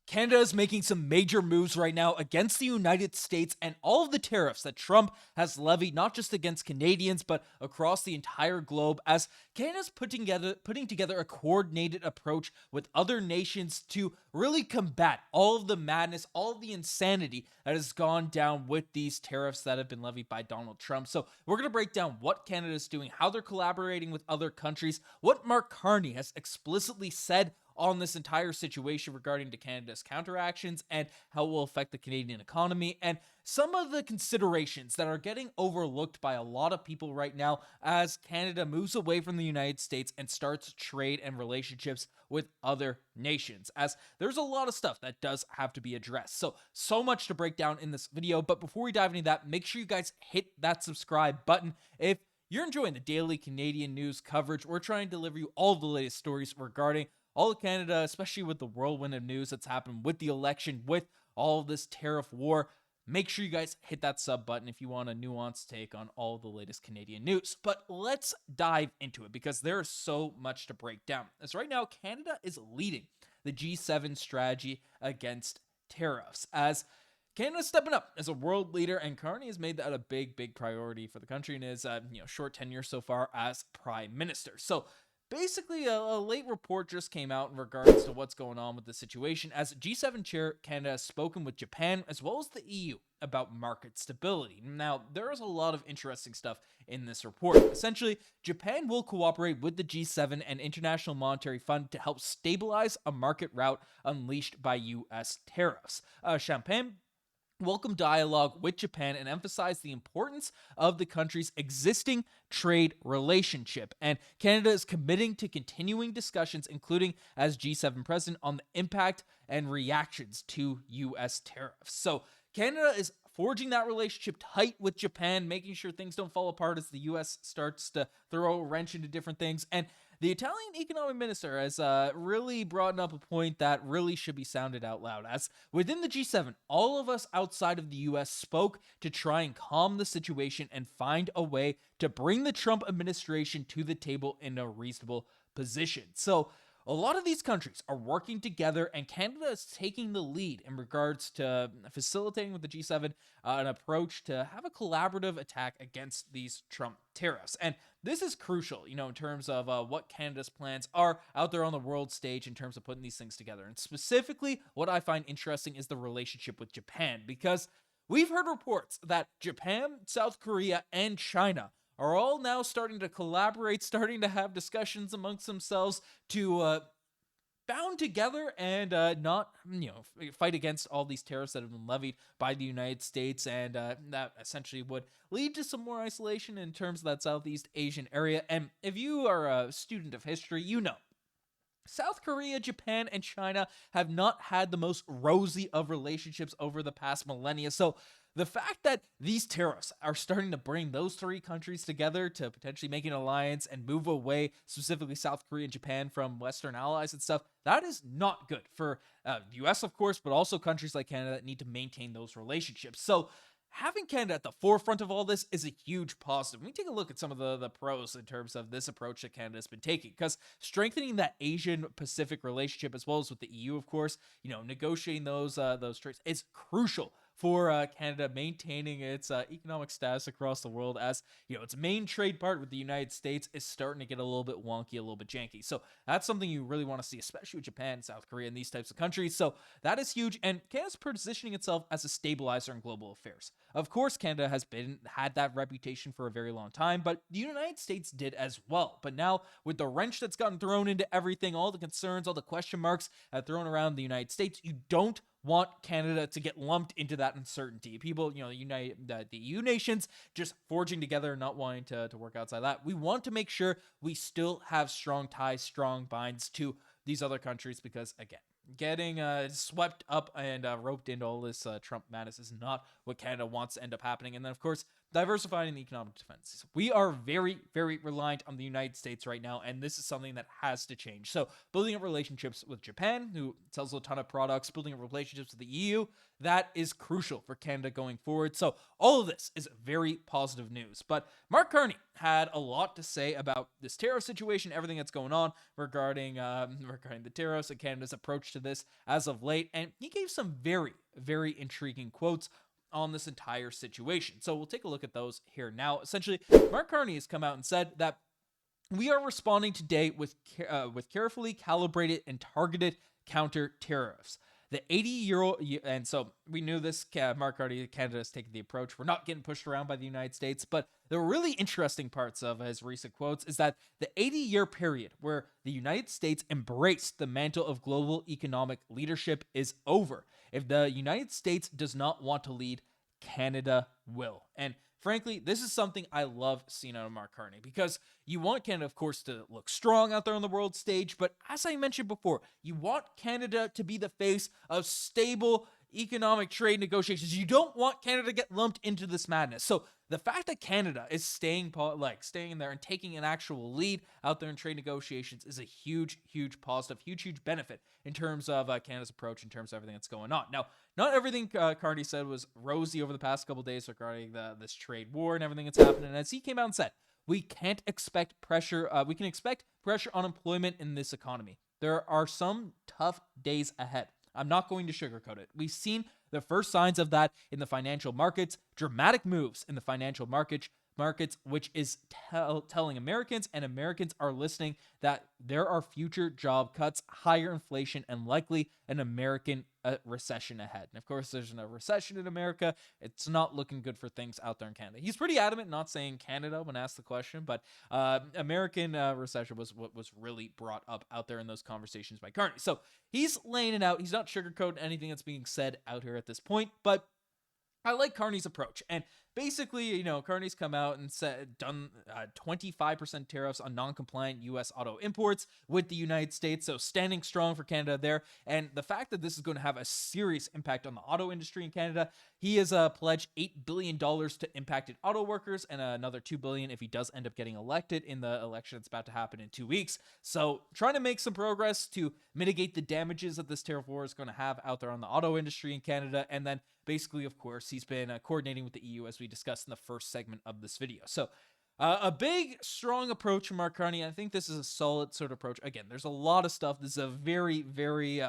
Canada is making some major moves right now against the United States and all of the tariffs that Trump has levied, not just against Canadians, but across the entire globe, as Canada's putting together a coordinated approach with other nations to really combat all of the madness, all of the insanity that has gone down with these tariffs that have been levied by Donald Trump. So we're going to break down what Canada is doing, how they're collaborating with other countries, what Mark Carney has explicitly said on this entire situation regarding to Canada's counteractions and how it will affect the Canadian economy, and some of the considerations that are getting overlooked by a lot of people right now as Canada moves away from the United States and starts trade and relationships with other nations, as there's a lot of stuff that does have to be addressed. So much to break down in this video, but before we dive into that, make sure you guys hit that subscribe button if you're enjoying the daily Canadian news coverage. We're trying to deliver you all of the latest stories regarding all of Canada, especially with the whirlwind of news that's happened with the election, with all of this tariff war. Make sure you guys hit that sub button if you want a nuanced take on all of the latest Canadian news. But let's dive into it because there is so much to break down. As right now, Canada is leading the G7 strategy against tariffs, as Canada's stepping up as a world leader, and Carney has made that a big priority for the country in his short tenure so far as Prime Minister. So basically, a late report just came out in regards to what's going on with the situation, as G7 chair Canada has spoken with Japan as well as the EU about market stability. Now, there is a lot of interesting stuff in this report. Essentially, Japan will cooperate with the G7 and International Monetary Fund to help stabilize a market rout unleashed by U.S. tariffs. Champagne welcome dialogue with Japan and emphasize the importance of the country's existing trade relationship. And Canada is committing to continuing discussions, including as G7 president, on the impact and reactions to U.S. tariffs. So Canada is forging that relationship tight with Japan, making sure things don't fall apart as the U.S. starts to throw a wrench into different things. And the Italian economic minister has really brought up a point that really should be sounded out loud, as within the G7, all of us outside of the US spoke to try and calm the situation and find a way to bring the Trump administration to the table in a reasonable position. So a lot of these countries are working together, and Canada is taking the lead in regards to facilitating with the G7 an approach to have a collaborative attack against these Trump tariffs. And this is crucial, in terms of what Canada's plans are out there on the world stage in terms of putting these things together. And specifically, what I find interesting is the relationship with Japan, because we've heard reports that Japan, South Korea, and China are all now starting to collaborate, starting to have discussions amongst themselves to bound together and not, fight against all these tariffs that have been levied by the United States, and that essentially would lead to some more isolation in terms of that Southeast Asian area. And if you are a student of history, you know South Korea, Japan, and China have not had the most rosy of relationships over the past millennia. So the fact that these tariffs are starting to bring those three countries together to potentially make an alliance and move away, specifically South Korea and Japan, from Western allies and stuff, that is not good for the U.S., of course, but also countries like Canada that need to maintain those relationships. So having Canada at the forefront of all this is a huge positive. We take a look at some of the pros in terms of this approach that Canada has been taking, because strengthening that Asian-Pacific relationship, as well as with the EU, of course, negotiating those trades is crucial for Canada maintaining its economic status across the world, as its main trade part with the United States is starting to get a little bit wonky, a little bit janky. So that's something you really want to see, especially with Japan, South Korea, and these types of countries. So that is huge, and Canada's positioning itself as a stabilizer in global affairs. Of course, Canada has had that reputation for a very long time, but the United States did as well. But now, with the wrench that's gotten thrown into everything, all the concerns, all the question marks thrown around the United States, you don't want Canada to get lumped into that uncertainty. People, the EU nations just forging together and not wanting to work outside that. We want to make sure we still have strong ties, strong binds to these other countries, because, again, getting swept up and roped into all this Trump madness is not what Canada wants to end up happening. And then, of course, diversifying the economic defense. We are very, very reliant on the United States right now, and this is something that has to change. So, building up relationships with Japan, who sells a ton of products, building up relationships with the EU, that is crucial for Canada going forward. So, all of this is very positive news. But Mark Carney had a lot to say about this tariff situation, everything that's going on regarding the tariffs and Canada's approach to this as of late, and he gave some very, very intriguing quotes on this entire situation. So we'll take a look at those here now. Essentially, Mark Carney has come out and said that we are responding today with carefully calibrated and targeted counter tariffs. The 80-year-old, and so we knew this, Mark Carney, Canada has taken the approach. We're not getting pushed around by the United States, but the really interesting parts of his recent quotes is that the 80-year period where the United States embraced the mantle of global economic leadership is over. If the United States does not want to lead, Canada will. And frankly, this is something I love seeing out of Mark Carney, because you want Canada, of course, to look strong out there on the world stage. But as I mentioned before, you want Canada to be the face of stable economic trade negotiations. You don't want Canada to get lumped into this madness. So the fact that Canada is staying there and taking an actual lead out there in trade negotiations is a huge, huge positive, huge benefit in terms of Canada's approach, in terms of everything that's going on. Now, not everything Carney said was rosy over the past couple of days regarding this trade war and everything that's happening. And as he came out and said, we can't expect pressure. We can expect pressure on employment in this economy. There are some tough days ahead. I'm not going to sugarcoat it. We've seen the first signs of that in the financial markets, dramatic moves in the financial markets, which is telling Americans, and Americans are listening, that there are future job cuts, higher inflation, and likely an American recession ahead. And of course, there's no recession in America. It's not looking good for things out there in Canada. He's pretty adamant not saying Canada when asked the question, but American recession was what was really brought up out there in those conversations by Carney. So he's laying it out. He's not sugarcoating anything that's being said out here at this point, but I like Carney's approach. And basically, Carney's come out and done 25% tariffs on non-compliant U.S. auto imports with the United States. So standing strong for Canada there. And the fact that this is going to have a serious impact on the auto industry in Canada, he has pledged $8 billion to impacted auto workers, and another $2 billion if he does end up getting elected in the election that's about to happen in 2 weeks. So trying to make some progress to mitigate the damages that this tariff war is going to have out there on the auto industry in Canada. And then basically, of course, he's been coordinating with the EU, as we discussed in the first segment of this video. So a big, strong approach from Mark Carney. I think this is a solid sort of approach. Again, there's a lot of stuff. This is a very, very,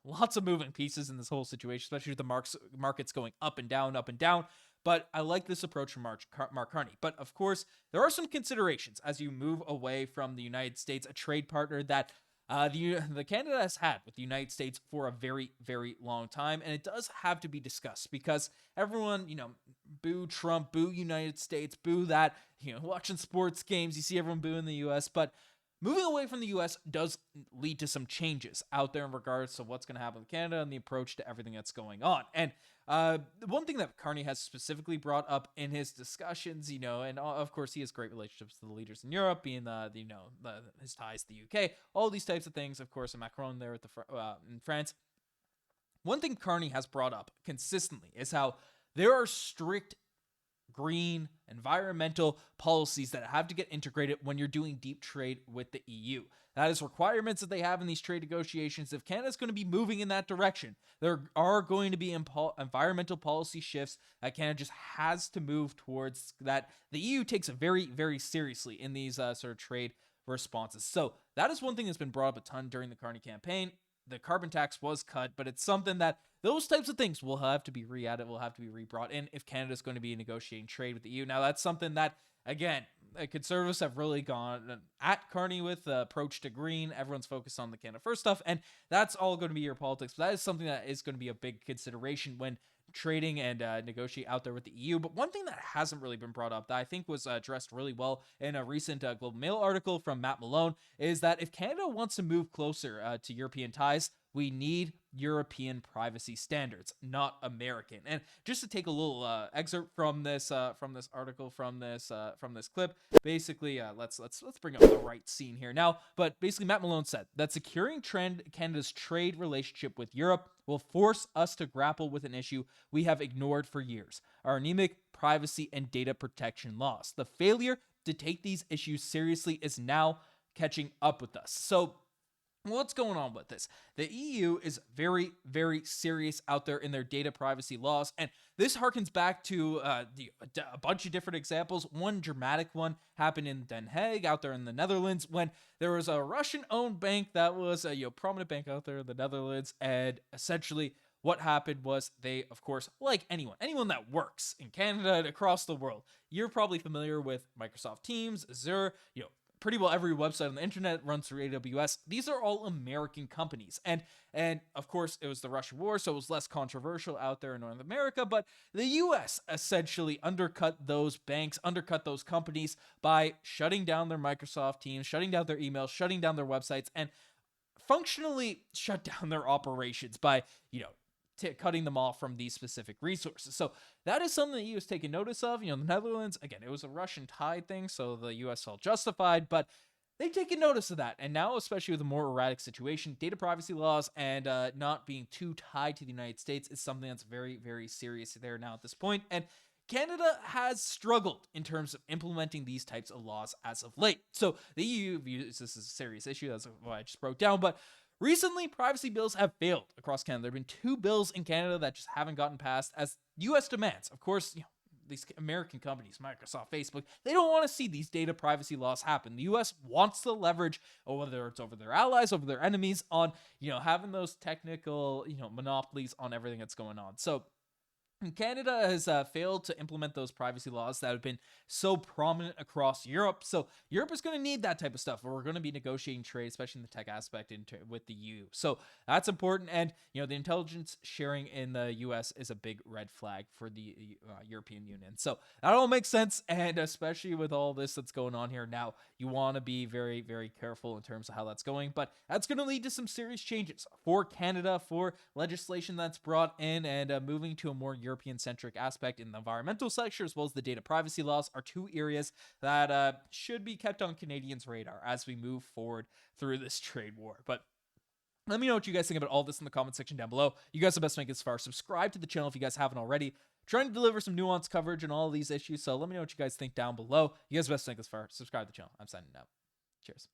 lots of moving pieces in this whole situation, especially with the markets going up and down, up and down. But I like this approach from Mark Carney. But of course, there are some considerations as you move away from the United States, a trade partner that the Canada has had with the United States for a very, very long time. And it does have to be discussed, because everyone, boo Trump, boo United States, boo that, watching sports games, you see everyone booing the U.S. But moving away from the U.S. does lead to some changes out there in regards to what's going to happen with Canada and the approach to everything that's going on. And one thing that Carney has specifically brought up in his discussions, and of course he has great relationships with the leaders in Europe, being his ties to the UK, all these types of things. Of course, Macron there in France. One thing Carney has brought up consistently is how there are strict green environmental policies that have to get integrated when you're doing deep trade with the EU. That is requirements that they have in these trade negotiations. If Canada's going to be moving in that direction, there are going to be environmental policy shifts that Canada just has to move towards, that the EU takes very, very seriously in these sort of trade responses. So that is one thing that's been brought up a ton during the Carney campaign. The carbon tax was cut, but it's something that those types of things will have to be re-added, will have to be re-brought in if Canada's going to be negotiating trade with the EU. Now, that's something that, again, conservatives have really gone at Carney with the approach to green. Everyone's focused on the Canada First stuff, and that's all going to be your politics. But that is something that is going to be a big consideration when trading and negotiate out there with the EU. But one thing that hasn't really been brought up that I think was addressed really well in a recent Globe and Mail article from Matt Malone is that if Canada wants to move closer to European ties, we need European privacy standards, not American. And just to take a little excerpt from this article, from this clip, basically, let's bring up the right scene here now. But basically, Matt Malone said that securing Canada's trade relationship with Europe will force us to grapple with an issue we have ignored for years: our anemic privacy and data protection laws. The failure to take these issues seriously is now catching up with us. So what's going on with this? The EU is very, very serious out there in their data privacy laws, and this harkens back to a bunch of different examples. One dramatic one happened in Den Haag, out there in the Netherlands, when there was a Russian-owned bank that was a prominent bank out there in the Netherlands, and essentially what happened was they, of course, like anyone that works in Canada and across the world, you're probably familiar with Microsoft Teams, Azure, pretty well every website on the internet runs through AWS. These are all American companies. And of course, it was the Russian war, so it was less controversial out there in North America, but the US essentially undercut those banks, undercut those companies by shutting down their Microsoft Teams, shutting down their emails, shutting down their websites, and functionally shut down their operations by, cutting them off from these specific resources. So that is something the EU has taken notice of. The Netherlands, again, it was a Russian tied thing, so the US felt justified, but they've taken notice of that. And now, especially with a more erratic situation, data privacy laws and not being too tied to the United States is something that's very, very serious there now at this point. And Canada has struggled in terms of implementing these types of laws as of late. So the EU views this as a serious issue. That's what I just broke down. But recently, privacy bills have failed across Canada. There have been 2 bills in Canada that just haven't gotten passed as U.S. demands. Of course, these American companies, Microsoft, Facebook, they don't want to see these data privacy laws happen. The U.S. wants to leverage, whether it's over their allies, over their enemies, on, having those technical, monopolies on everything that's going on. So Canada has failed to implement those privacy laws that have been so prominent across Europe. So Europe is going to need that type of stuff, or we're going to be negotiating trade, especially in the tech aspect, with the EU. So that's important. And, the intelligence sharing in the US is a big red flag for the European Union. So that all makes sense. And especially with all this that's going on here now, you want to be very, very careful in terms of how that's going. But that's going to lead to some serious changes for Canada, for legislation that's brought in, and moving to a more European-centric aspect in the environmental sector, as well as the data privacy laws, are 2 areas that should be kept on Canadians' radar as we move forward through this trade war. But let me know what you guys think about all this in the comment section down below. You guys are best to make it this far. Subscribe to the channel if you guys haven't already. Trying to deliver some nuanced coverage on all of these issues, so let me know what you guys think down below. You guys are best to make it this far. Subscribe to the channel. I'm signing out. Cheers.